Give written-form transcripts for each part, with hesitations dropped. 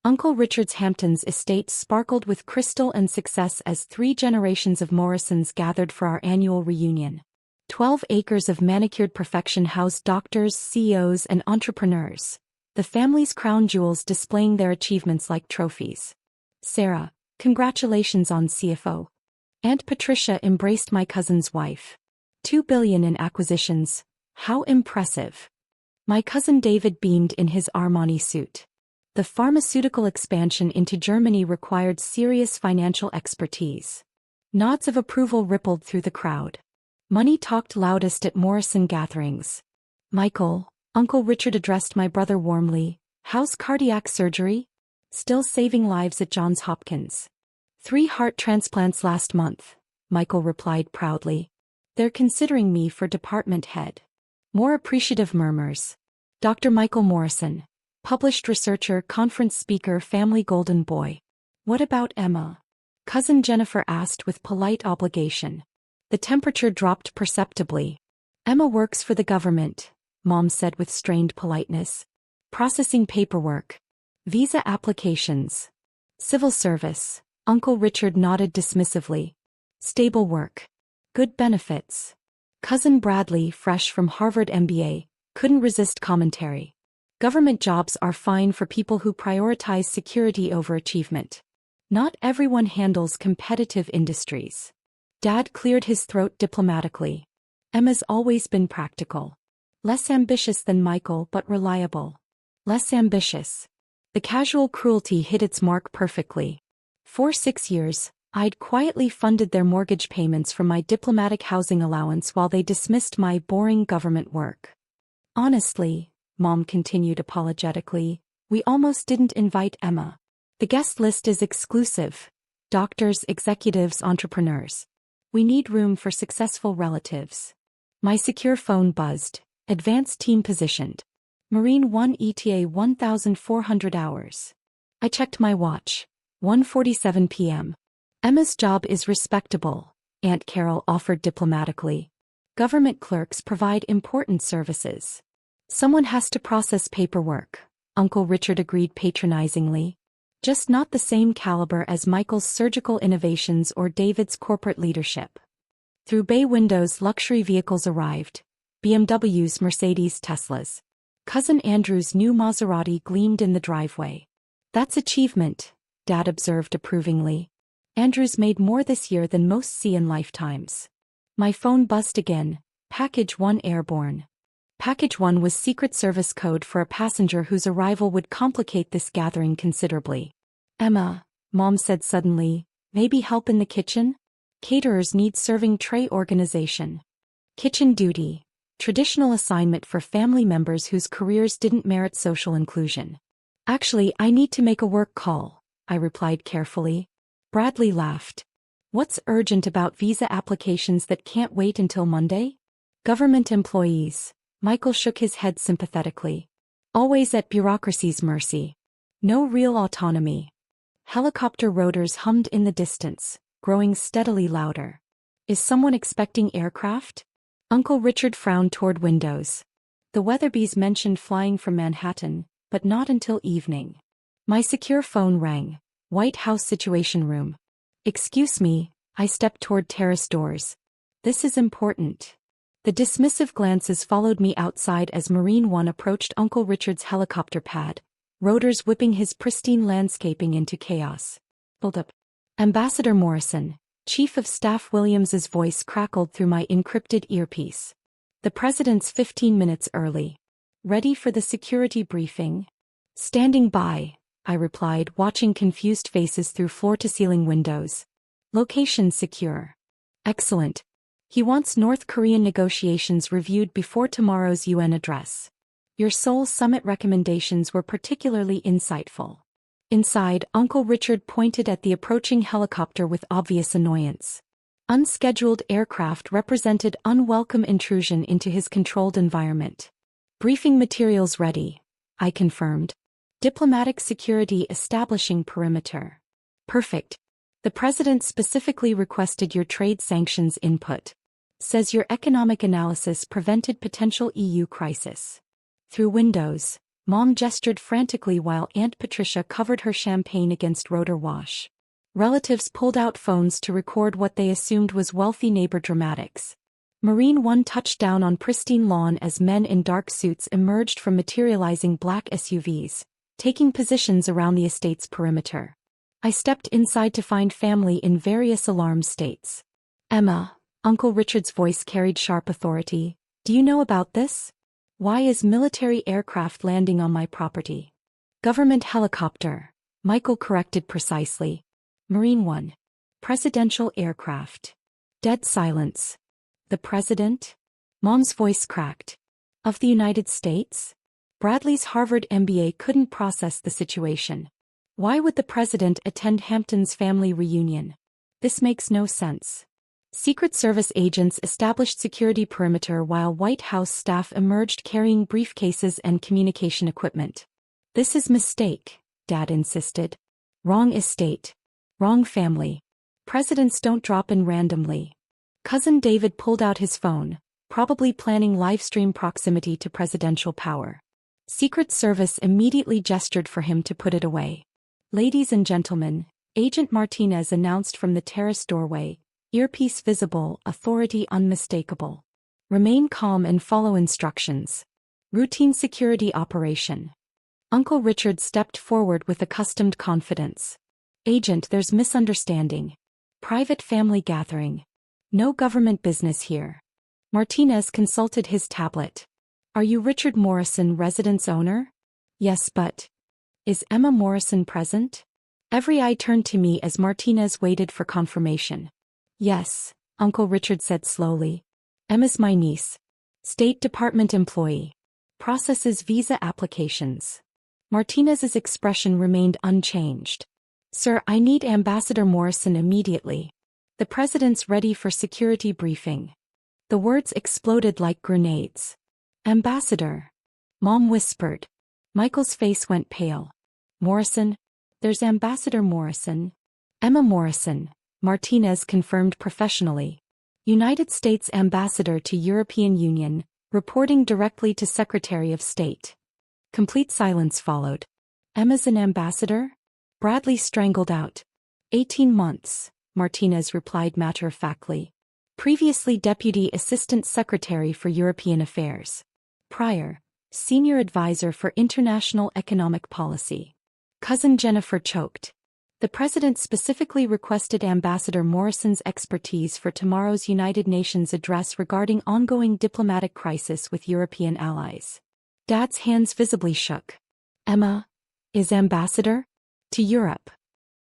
Uncle Richard's Hamptons estate sparkled with crystal and success as 3 generations of Morrisons gathered for our annual reunion. 12 acres of manicured perfection housed doctors, CEOs, and entrepreneurs, the family's crown jewels displaying their achievements like trophies. Sarah, congratulations on CFO. Aunt Patricia embraced my cousin's wife. $2 billion in acquisitions, how impressive. My cousin David beamed in his Armani suit. The pharmaceutical expansion into Germany required serious financial expertise. Nods of approval rippled through the crowd. Money talked loudest at Morrison gatherings. Michael, Uncle Richard addressed my brother warmly. How's cardiac surgery? Still saving lives at Johns Hopkins. 3 heart transplants last month, Michael replied proudly. They're considering me for department head. More appreciative murmurs. Dr. Michael Morrison, published researcher, conference speaker, family golden boy. What about Emma? Cousin Jennifer asked with polite obligation. The temperature dropped perceptibly. Emma works for the government, Mom said with strained politeness. Processing paperwork. Visa applications. Civil service, Uncle Richard nodded dismissively. Stable work. Good benefits. Cousin Bradley, fresh from Harvard MBA, couldn't resist commentary. Government jobs are fine for people who prioritize security over achievement. Not everyone handles competitive industries. Dad cleared his throat diplomatically. Emma's always been practical. Less ambitious than Michael but reliable. Less ambitious. The casual cruelty hit its mark perfectly. For 6 years, I'd quietly funded their mortgage payments from my diplomatic housing allowance while they dismissed my boring government work. Honestly, Mom continued apologetically, we almost didn't invite Emma. The guest list is exclusive. Doctors, executives, entrepreneurs. We need room for successful relatives. My secure phone buzzed. Advanced team positioned. Marine 1 ETA 1,400 hours. I checked my watch. 1:47 p.m. Emma's job is respectable, Aunt Carol offered diplomatically. Government clerks provide important services. Someone has to process paperwork, Uncle Richard agreed patronizingly. Just not the same caliber as Michael's surgical innovations or David's corporate leadership. Through bay windows luxury vehicles arrived. BMWs, Mercedes, Teslas. Cousin Andrew's new Maserati gleamed in the driveway. That's achievement, Dad observed approvingly. Andrew's made more this year than most see in lifetimes. My phone buzzed again. Package 1 airborne. Package 1 was Secret Service code for a passenger whose arrival would complicate this gathering considerably. Emma, Mom said suddenly, maybe help in the kitchen? Caterers need serving tray organization. Kitchen duty. Traditional assignment for family members whose careers didn't merit social inclusion. Actually, I need to make a work call, I replied carefully. Bradley laughed. What's urgent about visa applications that can't wait until Monday? Government employees. Michael shook his head sympathetically. Always at bureaucracy's mercy. No real autonomy. Helicopter rotors hummed in the distance, growing steadily louder. Is someone expecting aircraft? Uncle Richard frowned toward windows. The Weatherbees mentioned flying from Manhattan, but not until evening. My secure phone rang. White House Situation Room. Excuse me, I stepped toward terrace doors. This is important. The dismissive glances followed me outside as Marine 1 approached Uncle Richard's helicopter pad, rotors whipping his pristine landscaping into chaos. Hold up. Ambassador Morrison, Chief of Staff Williams's voice crackled through my encrypted earpiece. The president's 15 minutes early. Ready for the security briefing? Standing by, I replied, watching confused faces through floor-to-ceiling windows. Location secure. Excellent. He wants North Korean negotiations reviewed before tomorrow's UN address. Your Seoul summit recommendations were particularly insightful. Inside, Uncle Richard pointed at the approaching helicopter with obvious annoyance. Unscheduled aircraft represented unwelcome intrusion into his controlled environment. Briefing materials ready, I confirmed. Diplomatic security establishing perimeter. Perfect. The president specifically requested your trade sanctions input. Says your economic analysis prevented potential EU crisis. Through windows, Mom gestured frantically while Aunt Patricia covered her champagne against rotor wash. Relatives pulled out phones to record what they assumed was wealthy neighbor dramatics. Marine One touched down on pristine lawn as men in dark suits emerged from materializing black SUVs, taking positions around the estate's perimeter. I stepped inside to find family in various alarmed states. Emma, Uncle Richard's voice carried sharp authority. Do you know about this? Why is military aircraft landing on my property? Government helicopter, Michael corrected precisely. Marine One. Presidential aircraft. Dead silence. The president? Mom's voice cracked. Of the United States? Bradley's Harvard MBA couldn't process the situation. Why would the president attend Hamptons' family reunion? This makes no sense. Secret Service agents established security perimeter while White House staff emerged carrying briefcases and communication equipment. This is mistake, Dad insisted. Wrong estate. Wrong family. Presidents don't drop in randomly. Cousin David pulled out his phone, probably planning livestream proximity to presidential power. Secret Service immediately gestured for him to put it away. Ladies and gentlemen, Agent Martinez announced from the terrace doorway, earpiece visible, authority unmistakable. Remain calm and follow instructions. Routine security operation. Uncle Richard stepped forward with accustomed confidence. Agent, there's misunderstanding. Private family gathering. No government business here. Martinez consulted his tablet. Are you Richard Morrison, residence owner? Yes, but... Is Emma Morrison present? Every eye turned to me as Martinez waited for confirmation. Yes, Uncle Richard said slowly. Emma's my niece. State Department employee. Processes visa applications. Martinez's expression remained unchanged. Sir, I need Ambassador Morrison immediately. The president's ready for security briefing. The words exploded like grenades. Ambassador. Mom whispered. Michael's face went pale. Morrison? There's Ambassador Morrison. Emma Morrison, Martinez confirmed professionally. United States Ambassador to European Union, reporting directly to Secretary of State. Complete silence followed. Emma's an ambassador? Bradley strangled out. 18 months. Martinez replied matter-of-factly. Previously Deputy Assistant Secretary for European Affairs. Prior, Senior Advisor for International Economic Policy. Cousin Jennifer choked. The President specifically requested Ambassador Morrison's expertise for tomorrow's United Nations address regarding ongoing diplomatic crisis with European allies. Dad's hands visibly shook. Emma, is Ambassador? To Europe.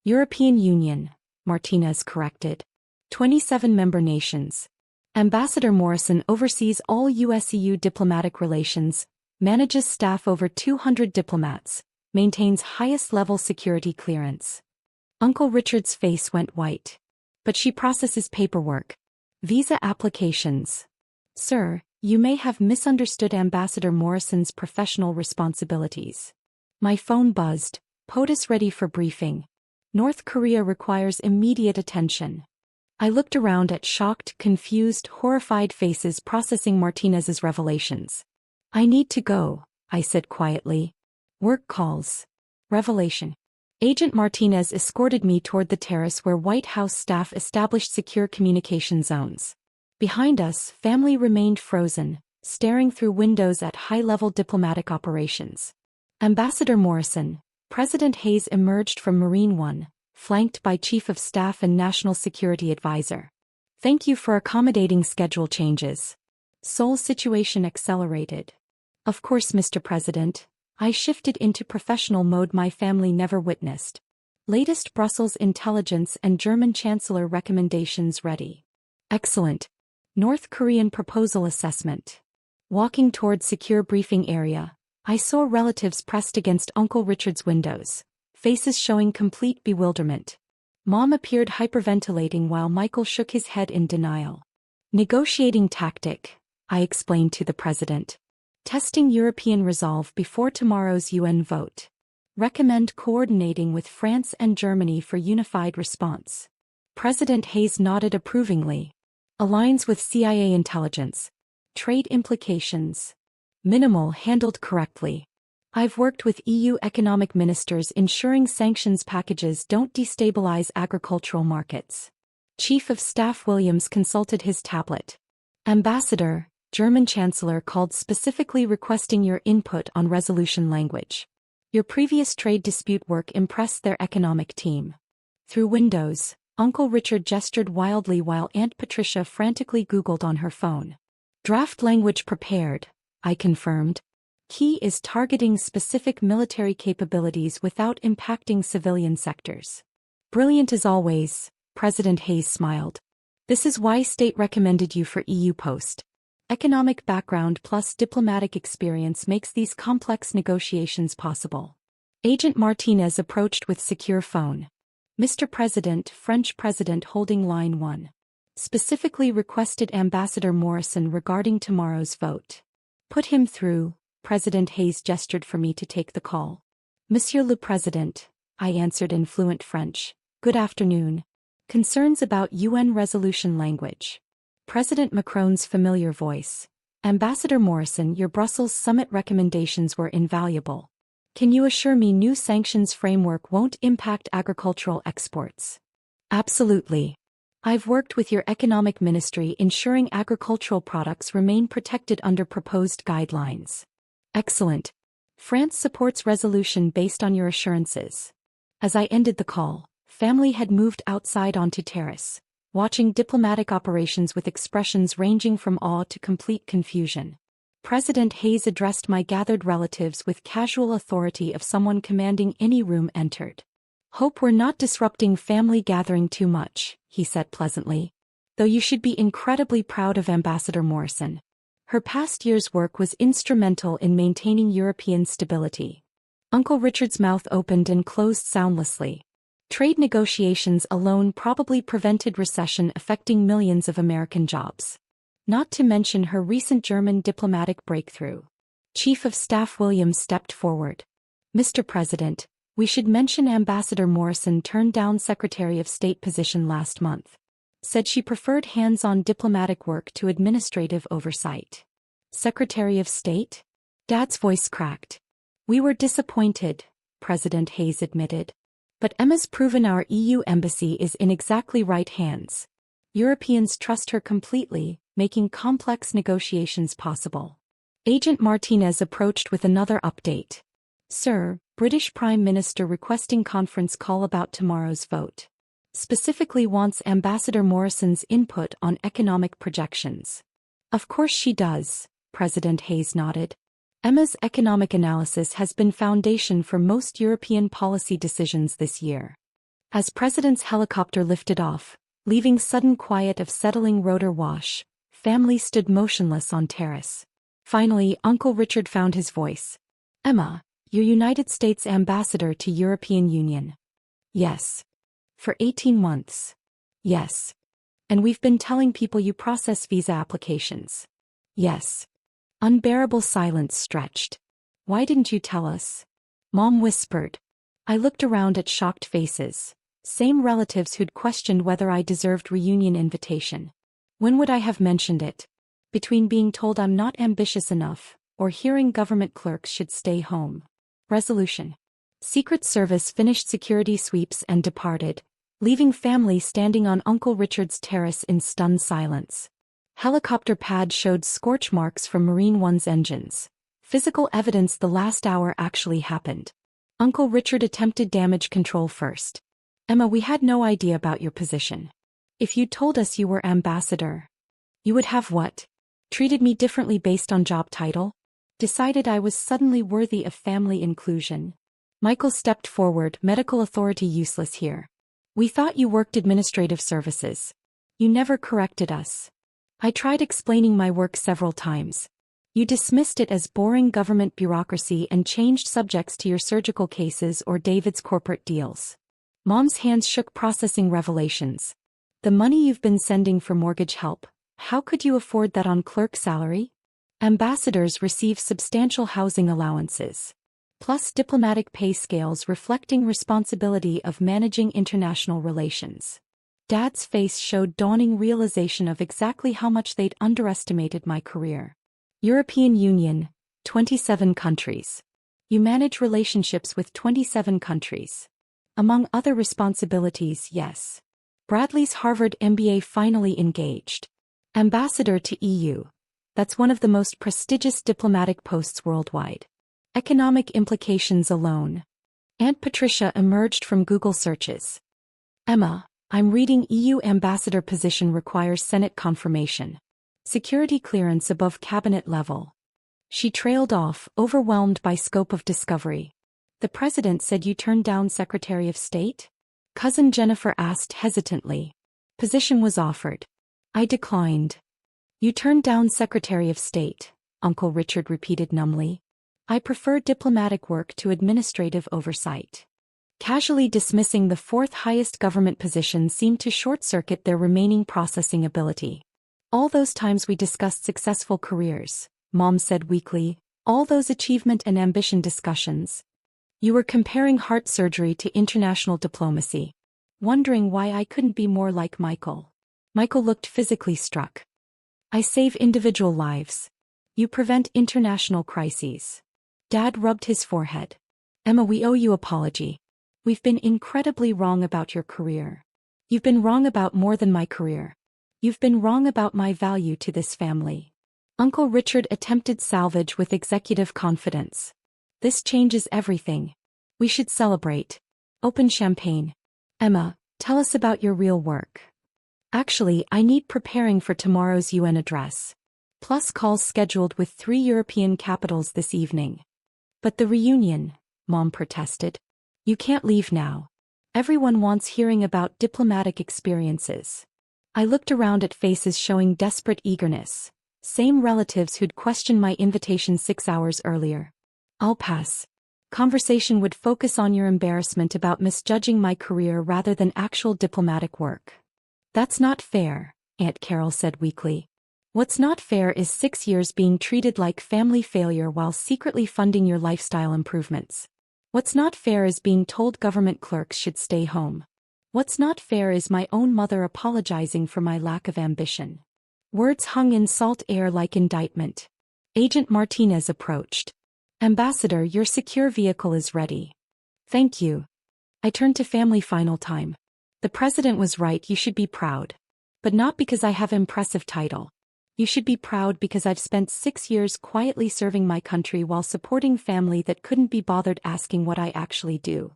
European Union. Martinez corrected. 27 member nations. Ambassador Morrison oversees all US-EU diplomatic relations, manages staff over 200 diplomats, maintains highest-level security clearance. Uncle Richard's face went white. But she processes paperwork. Visa applications. Sir, you may have misunderstood Ambassador Morrison's professional responsibilities. My phone buzzed. POTUS ready for briefing. North Korea requires immediate attention. I looked around at shocked, confused, horrified faces processing Martinez's revelations. I need to go, I said quietly. Work calls. Revelation. Agent Martinez escorted me toward the terrace where White House staff established secure communication zones. Behind us, family remained frozen, staring through windows at high-level diplomatic operations. Ambassador Morrison, President Hayes emerged from Marine One, flanked by Chief of Staff and National Security Advisor. Thank you for accommodating schedule changes. Seoul's situation accelerated. Of course, Mr. President. I shifted into professional mode my family never witnessed. Latest Brussels intelligence and German Chancellor recommendations ready. Excellent. North Korean proposal assessment. Walking toward secure briefing area, I saw relatives pressed against Uncle Richard's windows, faces showing complete bewilderment. Mom appeared hyperventilating while Michael shook his head in denial. Negotiating tactic, I explained to the president. Testing European resolve before tomorrow's UN vote. Recommend coordinating with France and Germany for unified response. President Hayes nodded approvingly. Aligns with CIA intelligence. Trade implications. Minimal handled correctly. I've worked with EU economic ministers ensuring sanctions packages don't destabilize agricultural markets. Chief of Staff Williams consulted his tablet. Ambassador, German Chancellor called specifically requesting your input on resolution language. Your previous trade dispute work impressed their economic team. Through windows, Uncle Richard gestured wildly while Aunt Patricia frantically Googled on her phone. Draft language prepared, I confirmed. Key is targeting specific military capabilities without impacting civilian sectors. Brilliant as always, President Hayes smiled. This is why State recommended you for EU post. Economic background plus diplomatic experience makes these complex negotiations possible. Agent Martinez approached with secure phone. Mr. President, French President holding line 1. Specifically requested Ambassador Morrison regarding tomorrow's vote. Put him through, President Hayes gestured for me to take the call. Monsieur le Président, I answered in fluent French. Good afternoon. Concerns about UN resolution language. President Macron's familiar voice. Ambassador Morrison, your Brussels summit recommendations were invaluable. Can you assure me new sanctions framework won't impact agricultural exports? Absolutely. I've worked with your economic ministry ensuring agricultural products remain protected under proposed guidelines. Excellent. France supports resolution based on your assurances. As I ended the call, family had moved outside onto terrace, watching diplomatic operations with expressions ranging from awe to complete confusion. President Hayes addressed my gathered relatives with casual authority of someone commanding any room entered. Hope we're not disrupting family gathering too much, he said pleasantly. Though you should be incredibly proud of Ambassador Morrison. Her past year's work was instrumental in maintaining European stability. Uncle Richard's mouth opened and closed soundlessly. Trade negotiations alone probably prevented recession affecting millions of American jobs. Not to mention her recent German diplomatic breakthrough. Chief of Staff Williams stepped forward. Mr. President, we should mention Ambassador Morrison turned down Secretary of State position last month. Said she preferred hands-on diplomatic work to administrative oversight. Secretary of State? Dad's voice cracked. We were disappointed, President Hayes admitted. But Emma's proven our EU embassy is in exactly right hands. Europeans trust her completely, making complex negotiations possible. Agent Martinez approached with another update. Sir, British Prime Minister requesting conference call about tomorrow's vote. Specifically wants Ambassador Morrison's input on economic projections. Of course she does, President Hayes nodded. Emma's economic analysis has been foundation for most European policy decisions this year. As President's helicopter lifted off, leaving sudden quiet of settling rotor wash, family stood motionless on terrace. Finally, Uncle Richard found his voice. Emma, you're United States ambassador to European Union. Yes. For 18 months. Yes. And we've been telling people you process visa applications. Yes. Unbearable silence stretched. Why didn't you tell us? Mom whispered. I looked around at shocked faces. Same relatives who'd questioned whether I deserved reunion invitation. When would I have mentioned it? Between being told I'm not ambitious enough, or hearing government clerks should stay home. Resolution. Secret Service finished security sweeps and departed, leaving family standing on Uncle Richard's terrace in stunned silence. Helicopter pad showed scorch marks from Marine One's engines. Physical evidence the last hour actually happened. Uncle Richard attempted damage control first. Emma, we had no idea about your position. If you'd told us you were ambassador, you would have what? Treated me differently based on job title? Decided I was suddenly worthy of family inclusion. Michael stepped forward, medical authority useless here. We thought you worked administrative services. You never corrected us. I tried explaining my work several times. You dismissed it as boring government bureaucracy and changed subjects to your surgical cases or David's corporate deals. Mom's hands shook processing revelations. The money you've been sending for mortgage help, how could you afford that on clerk salary? Ambassadors receive substantial housing allowances. Plus diplomatic pay scales reflecting responsibility of managing international relations. Dad's face showed dawning realization of exactly how much they'd underestimated my career. European Union, 27 countries. You manage relationships with 27 countries. Among other responsibilities, yes. Bradley's Harvard MBA finally engaged. Ambassador to EU. That's one of the most prestigious diplomatic posts worldwide. Economic implications alone. Aunt Patricia emerged from Google searches. Emma, I'm reading EU ambassador position requires Senate confirmation. Security clearance above cabinet level. She trailed off, overwhelmed by scope of discovery. The president said you turned down Secretary of State? Cousin Jennifer asked hesitantly. Position was offered. I declined. You turned down Secretary of State, Uncle Richard repeated numbly. I prefer diplomatic work to administrative oversight. Casually dismissing the fourth highest government position seemed to short-circuit their remaining processing ability. All those times we discussed successful careers, Mom said weakly, all those achievement and ambition discussions. You were comparing heart surgery to international diplomacy. Wondering why I couldn't be more like Michael. Michael looked physically struck. I save individual lives. You prevent international crises. Dad rubbed his forehead. Emma, we owe you apology. We've been incredibly wrong about your career. You've been wrong about more than my career. You've been wrong about my value to this family. Uncle Richard attempted salvage with executive confidence. This changes everything. We should celebrate. Open champagne. Emma, tell us about your real work. Actually, I need preparing for tomorrow's UN address. Plus calls scheduled with 3 European capitals this evening. But the reunion, Mom protested. You can't leave now. Everyone wants hearing about diplomatic experiences. I looked around at faces showing desperate eagerness. Same relatives who'd questioned my invitation 6 hours earlier. I'll pass. Conversation would focus on your embarrassment about misjudging my career rather than actual diplomatic work. That's not fair, Aunt Carol said weakly. What's not fair is 6 years being treated like family failure while secretly funding your lifestyle improvements. What's not fair is being told government clerks should stay home. What's not fair is my own mother apologizing for my lack of ambition. Words hung in salt air like indictment. Agent Martinez approached. Ambassador, your secure vehicle is ready. Thank you. I turned to family final time. The president was right, you should be proud. But not because I have impressive title. You should be proud because I've spent 6 years quietly serving my country while supporting family that couldn't be bothered asking what I actually do.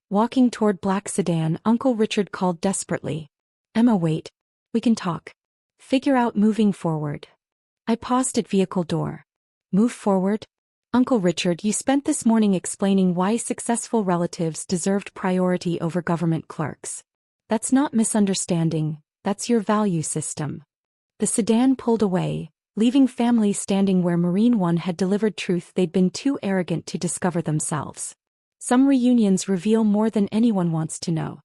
Walking toward black sedan, Uncle Richard called desperately. Emma, wait. We can talk. Figure out moving forward. I paused at vehicle door. Move forward? Uncle Richard, you spent this morning explaining why successful relatives deserved priority over government clerks. That's not misunderstanding, that's your value system. The sedan pulled away, leaving family standing where Marine One had delivered truth they'd been too arrogant to discover themselves. Some reunions reveal more than anyone wants to know.